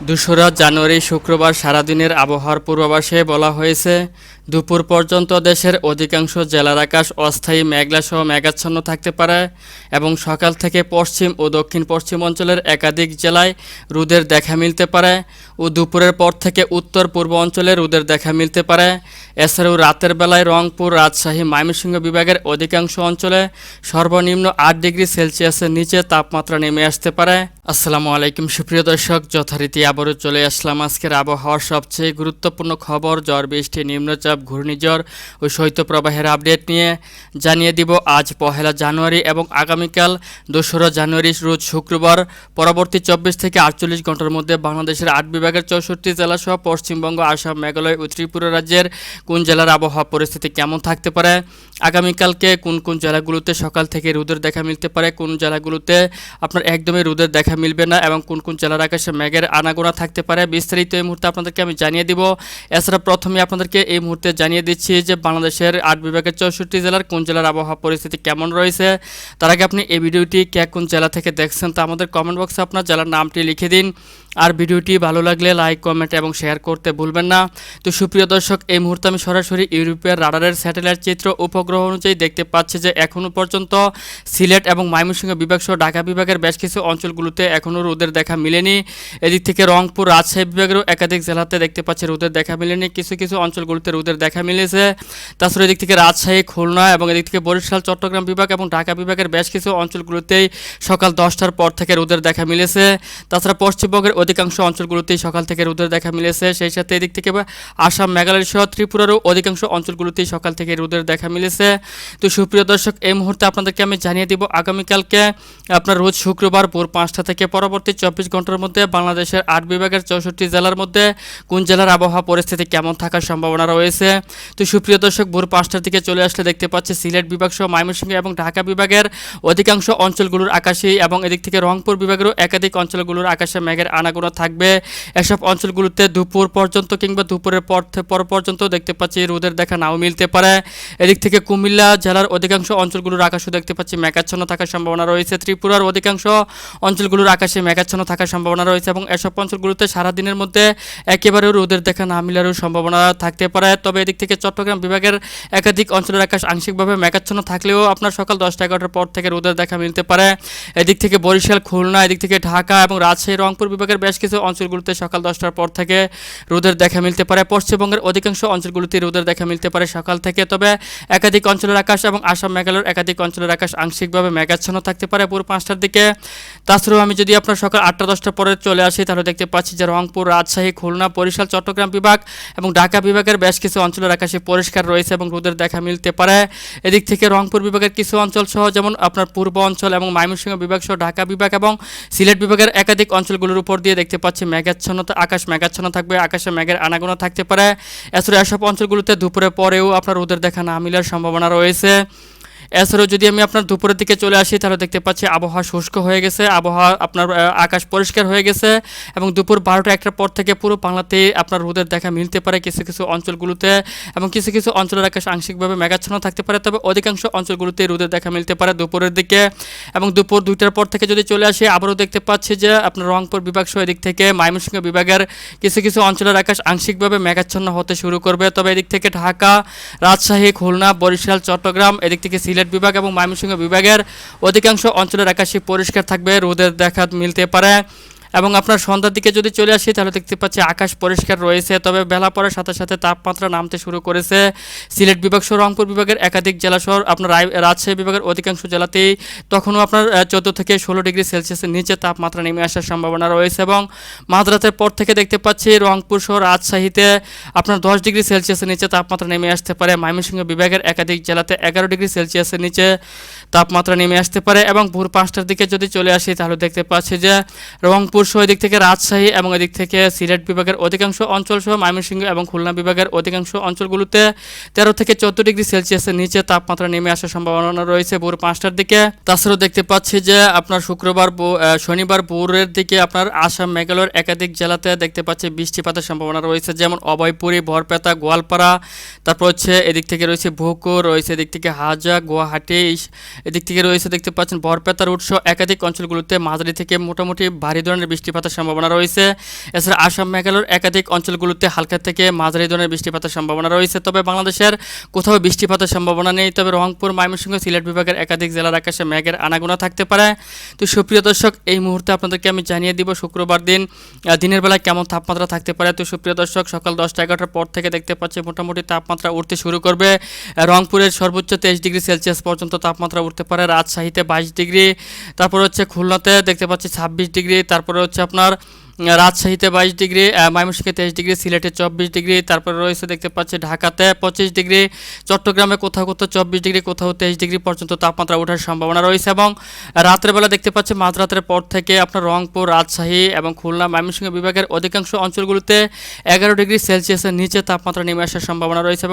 ২রা জানুয়ারি শুক্রবার সারাদিনের আবহাওয়ার পূর্বাভাসে বলা হয়েছে, দুপুর পর্যন্ত দেশের অধিকাংশ জেলার আকাশ অস্থায়ী মেঘলাসহ মেঘাচ্ছন্ন থাকতে পারে এবং সকাল থেকে পশ্চিম ও দক্ষিণ পশ্চিম অঞ্চলের একাধিক জেলায় রোদের দেখা মিলতে পারে ও দুপুরের পর থেকে উত্তর পূর্ব অঞ্চলে রোদের দেখা মিলতে পারে। এছাড়াও রাতের বেলায় রংপুর, রাজশাহী, ময়মনসিংহ বিভাগের অধিকাংশ অঞ্চলে সর্বনিম্ন ৮ ডিগ্রি সেলসিয়াসের নিচে তাপমাত্রা নেমে আসতে পারে। আসসালামু আলাইকুম সুপ্রিয় দর্শক, যথারীতি আবারও চলে আসলাম আজকের আবহাওয়ার সবচেয়ে গুরুত্বপূর্ণ খবর, ঝড় বৃষ্টি, নিম্নচাপ, ঘূর্ণিঝড় ও শৈত্যপ্রবাহের আপডেট নিয়ে। জানিয়ে দিব আজ ১লা জানুয়ারি এবং আগামীকাল ২রা জানুয়ারি রোজ শুক্রবার পরবর্তী ২৪ থেকে ৪৮ ঘন্টার মধ্যে বাংলাদেশের ৮ বিভাগের ৬৪ জেলাসহ পশ্চিমবঙ্গ, আসাম, মেঘালয় ও ত্রিপুরা রাজ্যের কোন জেলার আবহাওয়া পরিস্থিতি কেমন থাকতে পারে, আগামীকালকে কোন কোন জেলাগুলোতে সকাল থেকে রোদের দেখা মিলতে পারে, কোন জেলাগুলোতে আপনার একদমই রোদের দেখা মিলবে না এবং কোন কোন জেলার আকাশে মেঘের আনাগোনা থাকতে পারে, বিস্তারিত এই মুহূর্তে আপনাদেরকে আমি জানিয়ে দিব। এছাড়া প্রথমে আপনাদেরকে এই মুহূর্তে জানিয়ে দিচ্ছি যে বাংলাদেশের ৮ বিভাগের ৬৪ জেলার কোন জেলার আবহাওয়া পরিস্থিতি কেমন রয়েছে। তার আগে আপনি এই ভিডিওটি কে কোন জেলা থেকে দেখছেন তা আমাদের কমেন্ট বক্সে আপনার জেলার নামটি লিখে দিন। আর ভিডিওটি ভালো লাগলে লাইক, কমেন্ট এবং শেয়ার করতে ভুলবেন না। তো সুপ্রিয় দর্শক, এই মুহূর্তে আমি সরাসরি ইউরোপের রাডারের স্যাটেলাইট চিত্র উপগ্রহ অনুযায়ী দেখতে পাচ্ছি যে এখনও পর্যন্ত সিলেট এবং ময়মনসিংহ বিভাগ সহ ঢাকা বিভাগের বেশ কিছু অঞ্চলগুলোতে এখনও রোদের দেখা মিলেনি। এদিক থেকে রংপুর, রাজশাহী বিভাগেরও একাধিক জেলাতে দেখতে পাচ্ছি রোদের দেখা মিলেনি, কিছু কিছু অঞ্চলগুলোতে রোদের দেখা মিলেছে। তাছাড়া এদিক থেকে রাজশাহী, খুলনা এবং এদিক থেকে বরিশাল, চট্টগ্রাম বিভাগ এবং ঢাকা বিভাগের বেশ কিছু অঞ্চলগুলোতেই সকাল 10টার পর থেকে রোদের দেখা মিলেছে। তাছাড়া পশ্চিমবঙ্গের অধিকাংশ অঞ্চলগুলোতেই সকাল থেকে রোদের দেখা মিলেছে। সেই সাথে এদিক থেকে আসাম, মেঘালয় সহ ত্রিপুরারও অধিকাংশ অঞ্চলগুলোতেই সকাল থেকে রোদের দেখা মিলেছে। তো সুপ্রিয় দর্শক, এই মুহূর্তে আপনাদেরকে আমি জানিয়ে দিব আগামীকালকে আপনার রোজ শুক্রবার ভোর 5টা থেকে পরবর্তী 24 ঘন্টার মধ্যে বাংলাদেশের 8 বিভাগের 64 জেলার মধ্যে কোন জেলার আবহাওয়া পরিস্থিতি কেমন থাকার সম্ভাবনা রয়েছে। তো সুপ্রিয় দর্শক, ভোর 5টার দিকে চলে আসলে দেখতে পাচ্ছি সিলেট বিভাগ সহ ময়মনসিংহ এবং ঢাকা বিভাগের অধিকাংশ অঞ্চলগুলোর আকাশে এবং এদিক থেকে রংপুর বিভাগেরও একাধিক অঞ্চলগুলোর আকাশে মেঘের আনাগোনা থাকবে। এসব অঞ্চলগুলোতে দুপুর পর্যন্ত কিংবা দুপুরের পর পর্যন্ত দেখতে পাচ্ছি রোদের দেখা নাও মিলতে পারে। এদিক থেকে কুমিল্লা জেলার অধিকাংশ অঞ্চলগুলোর আকাশও দেখতে পাচ্ছি মেঘাচ্ছন্ন থাকার সম্ভাবনা রয়েছে। ত্রিপুরার অধিকাংশ অঞ্চলগুলোর আকাশে মেঘাচ্ছন্ন থাকার সম্ভাবনা রয়েছে এবং এসব অঞ্চলগুলোতে সারাদিনের মধ্যে একেবারেও রোদের দেখা না মিলারও সম্ভাবনা থাকতে পারে। তবে এদিক থেকে চট্টগ্রাম বিভাগের একাধিক অঞ্চলের আকাশ আংশিকভাবে মেঘাচ্ছন্ন থাকলেও আপনার সকাল 10টা-11টার পর থেকে রোদের দেখা মিলতে পারে। এদিক থেকে বরিশাল, খুলনা, এদিক থেকে ঢাকা এবং রাজশাহী, রংপুর বিভাগের বেশ কিছু অঞ্চলগুলোতে সকাল 10টার পর থেকে রোদের দেখা মিলতে পারে। পশ্চিমবঙ্গের অধিকাংশ অঞ্চলগুলোতে রোদের দেখা মিলতে পারে সকাল থেকে। তবে একাধিক অঞ্চলের আকাশ এবং আসাম, মেঘালয়ের একাধিক অঞ্চলের আকাশ আংশিকভাবে মেঘাচ্ছন্ন থাকতে পারে ভোর 5টার দিকে। তাছাড়াও আমি যদি আপনার সকাল 8টা-10টা পরে চলে আসি তাহলে দেখতে পাচ্ছি যে রংপুর, রাজশাহী, খুলনা, বরিশাল, চট্টগ্রাম বিভাগ এবং ঢাকা বিভাগের বেশ কিছু অঞ্চলের আকাশে পরিষ্কার রয়েছে এবং রোদের দেখা মিলতে পারে। এদিক থেকে রংপুর বিভাগের কিছু অঞ্চল সহ যেমন আপনার পূর্ব অঞ্চল এবং ময়মনসিংহ বিভাগ সহ ঢাকা বিভাগ এবং সিলেট বিভাগের একাধিক অঞ্চলগুলোর উপর দিয়ে দেখতে পাচ্ছি মেঘাচ্ছন্নতা, আকাশ মেঘাচ্ছন্ন থাকবে, আকাশে মেঘের আনাগোনা থাকতে পারে। এছাড়া এসব অঞ্চলগুলোতে দুপুরের পরেও আপনার রোদের দেখা না মিলার সম্ভাবনা রয়েছে। এছাড়াও যদি আমি আপনার দুপুরের দিকে চলে আসি তাহলে দেখতে পাচ্ছি আবহাওয়া শুষ্ক হয়ে গেছে, আবহাওয়া আপনার আকাশ পরিষ্কার হয়ে গেছে এবং দুপুর 12টা-1টার পর থেকে পুরো বাংলাতেই আপনার রোদের দেখা মিলতে পারে কিছু কিছু অঞ্চলগুলোতে এবং কিছু কিছু অঞ্চলের আকাশ আংশিকভাবে মেঘাচ্ছন্ন থাকতে পারে। তবে অধিকাংশ অঞ্চলগুলোতে রোদের দেখা মিলতে পারে দুপুরের দিকে এবং দুপুর 2টার পর থেকে যদি চলে আসি আবারও দেখতে পাচ্ছি যে আপনার রংপুর বিভাগ সহ এদিক থেকে ময়মনসিংহ বিভাগের কিছু কিছু অঞ্চলের আকাশ আংশিকভাবে মেঘাচ্ছন্ন হতে শুরু করবে। তবে এদিক থেকে ঢাকা, রাজশাহী, খুলনা, বরিশাল, চট্টগ্রাম, এদিক থেকে সিলেট বিভাগ এবং ময়মনসিংহ বিভাগের অধিকাংশ অঞ্চলের আকাশে পরিষ্কার থাকবে, রোদের দেখা মিলতে পারে। এবং আপনার সন্ধ্যার দিকে যদি চলে আসি তাহলে দেখতে পাচ্ছি আকাশ পরিষ্কার রয়েছে। তবে বেলা পড়ার সাথে সাথে তাপমাত্রা নামতে শুরু করেছে সিলেট বিভাগ সহ রংপুর বিভাগের একাধিক জেলা সহ আপনার রাজশাহী বিভাগের অধিকাংশ জেলাতেই তখনও আপনার 14 থেকে 16 ডিগ্রি সেলসিয়াসের নিচে তাপমাত্রা নেমে আসার সম্ভাবনা রয়েছে এবং মাঝরাতের পর থেকে দেখতে পাচ্ছি রংপুর সহ রাজশাহীতে আপনার 10 ডিগ্রি সেলসিয়াসের নিচে তাপমাত্রা নেমে আসতে পারে। ময়মনসিংহ বিভাগের একাধিক জেলাতে 11 ডিগ্রি সেলসিয়াসের নিচে তাপমাত্রা নেমে আসতে পারে এবং ভোর 5টার দিকে যদি চলে আসি তাহলে দেখতে পাচ্ছি যে রংপুর সহ এদিক থেকে রাজশাহী এবং এদিক থেকে সিলেট বিভাগের অধিকাংশ অঞ্চল সহ ময়মনসিংহ এবং খুলনা বিভাগের অধিকাংশ অঞ্চলগুলোতে 13 থেকে 14 ডিগ্রি সেলসিয়াসের নিচে তাপমাত্রা নেমে আসার সম্ভাবনা রয়েছে ভোর 5টার দিকে। তাছাড়াও দেখতে পাচ্ছি যে আপনার শনিবার ভোরের দিকে আপনার আসাম, মেঘালয়ের একাধিক জেলাতে দেখতে পাচ্ছি বৃষ্টিপাতের সম্ভাবনা রয়েছে, যেমন অভয়পুরী, বরপেটা, গোয়ালপাড়া, তারপর হচ্ছে এদিক থেকে রয়েছে ভোকর, রয়েছে এদিক থেকে হাজা, গুয়াহাটি, এদিক থেকে রয়েছে দেখতে পাচ্ছেন বরপেটার উৎস একাধিক অঞ্চলগুলোতে মাঝারি থেকে মোটামুটি ভারী ধরনের বৃষ্টিপাতের সম্ভাবনা রয়েছে। এছাড়া আসাম মেঘালয়ের একাধিক অঞ্চলগুলোতে হালকা থেকে মাঝারি ধরনের বৃষ্টিপাতের সম্ভাবনা রয়েছে। তবে বাংলাদেশের কোথাও বৃষ্টিপাতের সম্ভাবনা নেই। তবে রংপুর, ময়মনসিংহ, সিলেট বিভাগের একাধিক জেলার আকাশে মেঘের আনাগোনা থাকতে পারে। তো সুপ্রিয় দর্শক, এই মুহূর্তে আপনাদেরকে আমি জানিয়ে দিব শুক্রবার দিন দিনের বেলায় কেমন তাপমাত্রা থাকতে পারে। তো সুপ্রিয় দর্শক, সকাল 10টা-11টার পর থেকে দেখতে পাচ্ছি মোটামুটি তাপমাত্রা উঠতে শুরু করবে। রংপুরের সর্বোচ্চ 23 ডিগ্রি সেলসিয়াস পর্যন্ত তাপমাত্রা উঠতে পারে, রাজশাহীতে 22 ডিগ্রি, তারপর হচ্ছে খুলনাতে দেখতে পাচ্ছি 26 ডিগ্রি, তারপরে হচ্ছে আপনার রাজশাহীতে 22 ডিগ্রি, ময়মনসিংহে 23 ডিগ্রি, সিলেটে 24 ডিগ্রি, তারপরে রয়েছে দেখতে পাচ্ছি ঢাকাতে 25 ডিগ্রি, চট্টগ্রামে কোথাও কোথাও 24 ডিগ্রি, কোথাও 23 ডিগ্রি পর্যন্ত তাপমাত্রা ওঠার সম্ভাবনা রয়েছে। এবং রাতের বেলা দেখতে পাচ্ছি মাঝরাতের পর থেকে আপনার রংপুর, রাজশাহী এবং খুলনা, ময়মনসিংহ বিভাগের অধিকাংশ অঞ্চলগুলোতে 11 ডিগ্রি সেলসিয়াসের নিচে তাপমাত্রা নেমে আসার সম্ভাবনা রয়েছে।